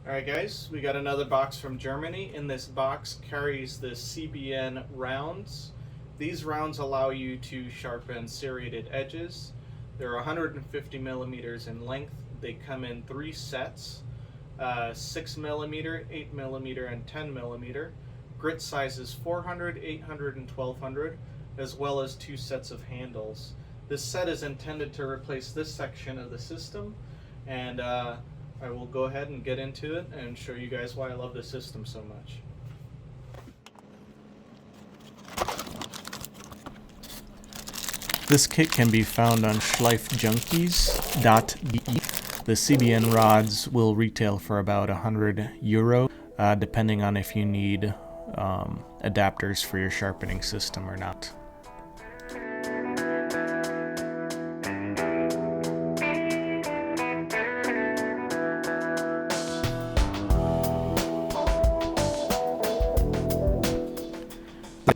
Alright guys, we got another box from Germany. In this box carries the CBN rounds. These rounds allow you to sharpen serrated edges. They're 150 millimeters in length. They come in 3 sets, 6 millimeter, 8 millimeter, and 10 millimeter. Grit sizes 400, 800, and 1200, as well as 2 sets of handles. This set is intended to replace this section of the system, and I will go ahead and get into it and show you guys why I love this system so much. This kit can be found on SchleifJunkies.de. The CBN rods will retail for about €100, depending on if you need adapters for your sharpening system or not.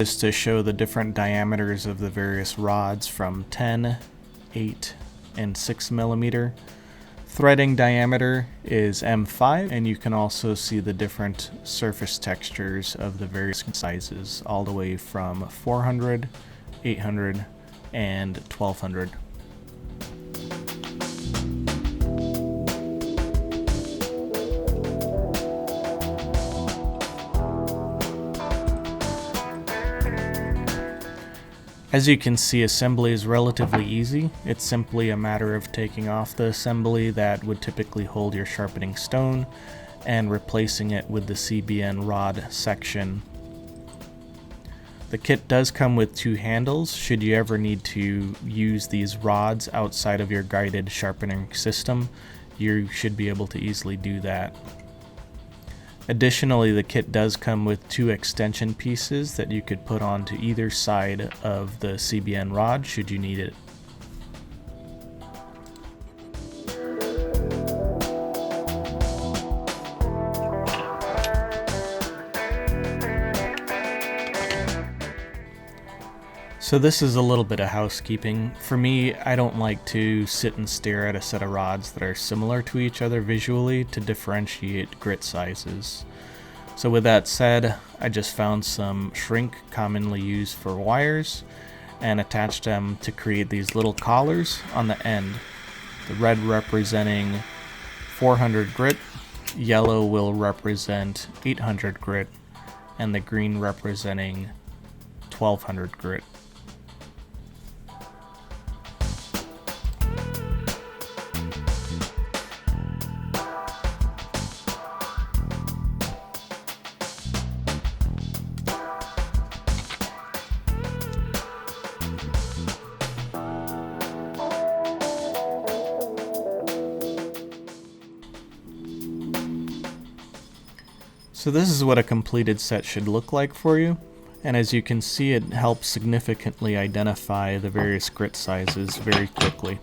Is to show the different diameters of the various rods from 10, 8, and 6 millimeter. Threading diameter is M5, and you can also see the different surface textures of the various sizes, all the way from 400, 800, and 1200. As you can see, assembly is relatively easy. It's simply a matter of taking off the assembly that would typically hold your sharpening stone and replacing it with the CBN rod section. The kit does come with 2 handles should you ever need to use these rods outside of your guided sharpening system. You should be able to easily do that. Additionally, the kit does come with 2 extension pieces that you could put onto either side of the CBN rod should you need it. So this is a little bit of housekeeping. For me, I don't like to sit and stare at a set of rods that are similar to each other visually to differentiate grit sizes. So with that said, I just found some shrink commonly used for wires and attached them to create these little collars on the end. The red representing 400 grit, yellow will represent 800 grit, and the green representing 1200 grit. So this is what a completed set should look like for you, and as you can see, it helps significantly identify the various grit sizes very quickly.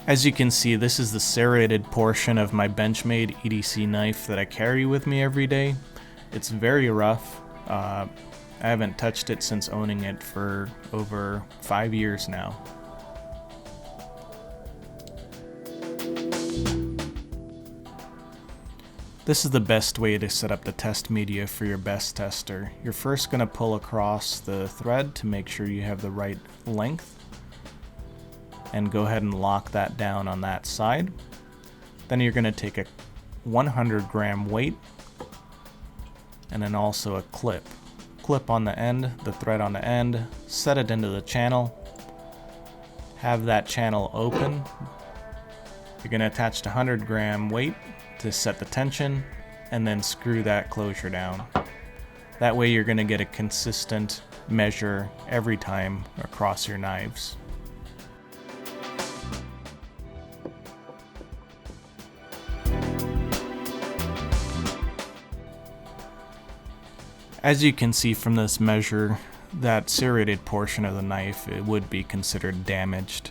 As you can see, this is the serrated portion of my Benchmade EDC knife that I carry with me every day. It's very rough. I haven't touched it since owning it for over 5 years now. This is the best way to set up the test media for your best tester. You're first going to pull across the thread to make sure you have the right length, and go ahead and lock that down on that side. Then you're going to take a 100 gram weight and then also a clip on the end, the thread on the end, set it into the channel, have that channel open. You're going to attach the 100 gram weight to set the tension and then screw that closure down. That way you're going to get a consistent measure every time across your knives. As you can see from this measure, that serrated portion of the knife, it would be considered damaged.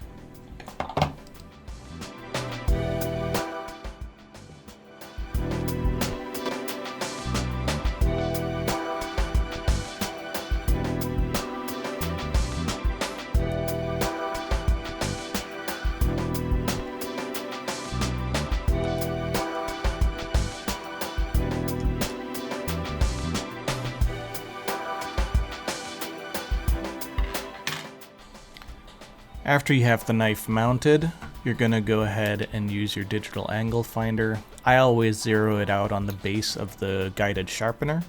After you have the knife mounted, you're going to go ahead and use your digital angle finder. I always zero it out on the base of the guided sharpener.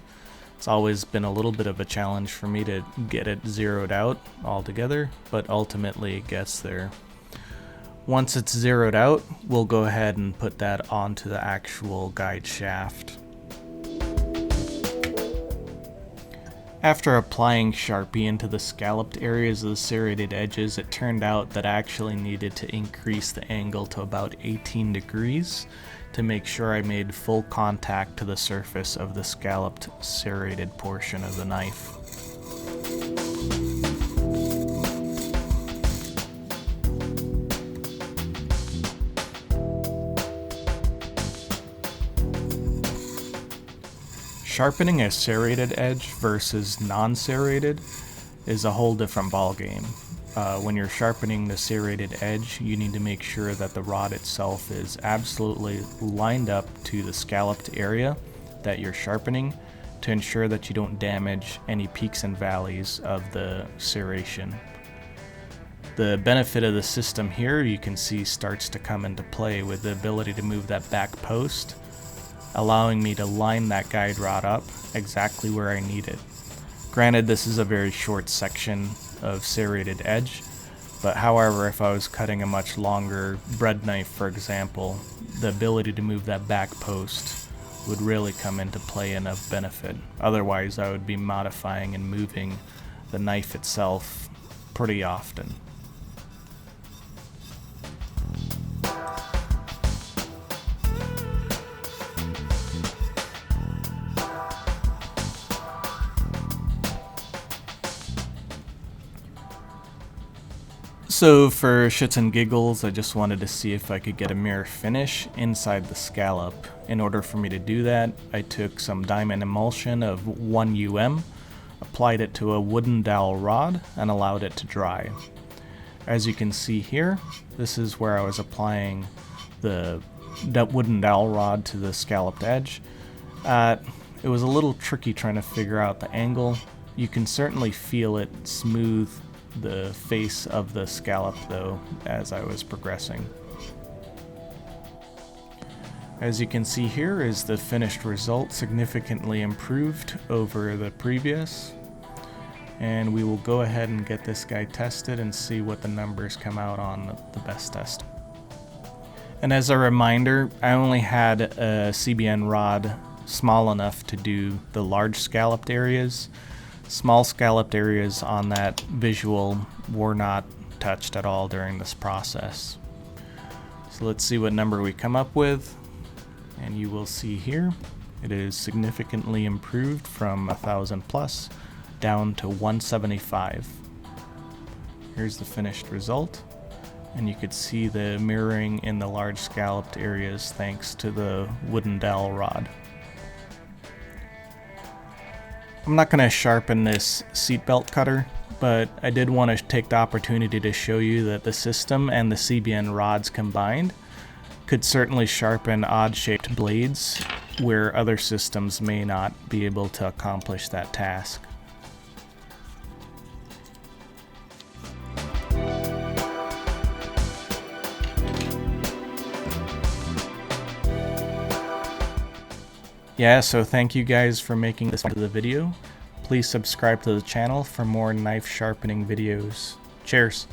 It's always been a little bit of a challenge for me to get it zeroed out altogether, but ultimately it gets there. Once it's zeroed out, we'll go ahead and put that onto the actual guide shaft. After applying Sharpie into the scalloped areas of the serrated edges, it turned out that I actually needed to increase the angle to about 18 degrees to make sure I made full contact to the surface of the scalloped serrated portion of the knife. Sharpening a serrated edge versus non-serrated is a whole different ballgame. When you're sharpening the serrated edge, you need to make sure that the rod itself is absolutely lined up to the scalloped area that you're sharpening to ensure that you don't damage any peaks and valleys of the serration. The benefit of the system here, you can see, starts to come into play with the ability to move that back post, allowing me to line that guide rod up exactly where I need it. Granted, this is a very short section of serrated edge, but however, if I was cutting a much longer bread knife, for example, the ability to move that back post would really come into play and of benefit. Otherwise, I would be modifying and moving the knife itself pretty often. So for shits and giggles, I just wanted to see if I could get a mirror finish inside the scallop. In order for me to do that, I took some diamond emulsion of 1 UM, applied it to a wooden dowel rod, and allowed it to dry. As you can see here, this is where I was applying the wooden dowel rod to the scalloped edge. It was a little tricky trying to figure out the angle. You can certainly feel it smooth the face of the scallop though as I was progressing. As you can see here is the finished result, significantly improved over the previous, and we will go ahead and get this guy tested and see what the numbers come out on the best test. And as a reminder, I only had a CBN rod small enough to do the large scalloped areas. Small scalloped areas on that visual were not touched at all during this process. So let's see what number we come up with, and you will see here it is significantly improved from 1,000 plus down to 175. Here's the finished result, and you could see the mirroring in the large scalloped areas thanks to the wooden dowel rod. I'm not going to sharpen this seatbelt cutter, but I did want to take the opportunity to show you that the system and the CBN rods combined could certainly sharpen odd-shaped blades where other systems may not be able to accomplish that task. Yeah, so thank you guys for making this part of the video. Please subscribe to the channel for more knife sharpening videos. Cheers!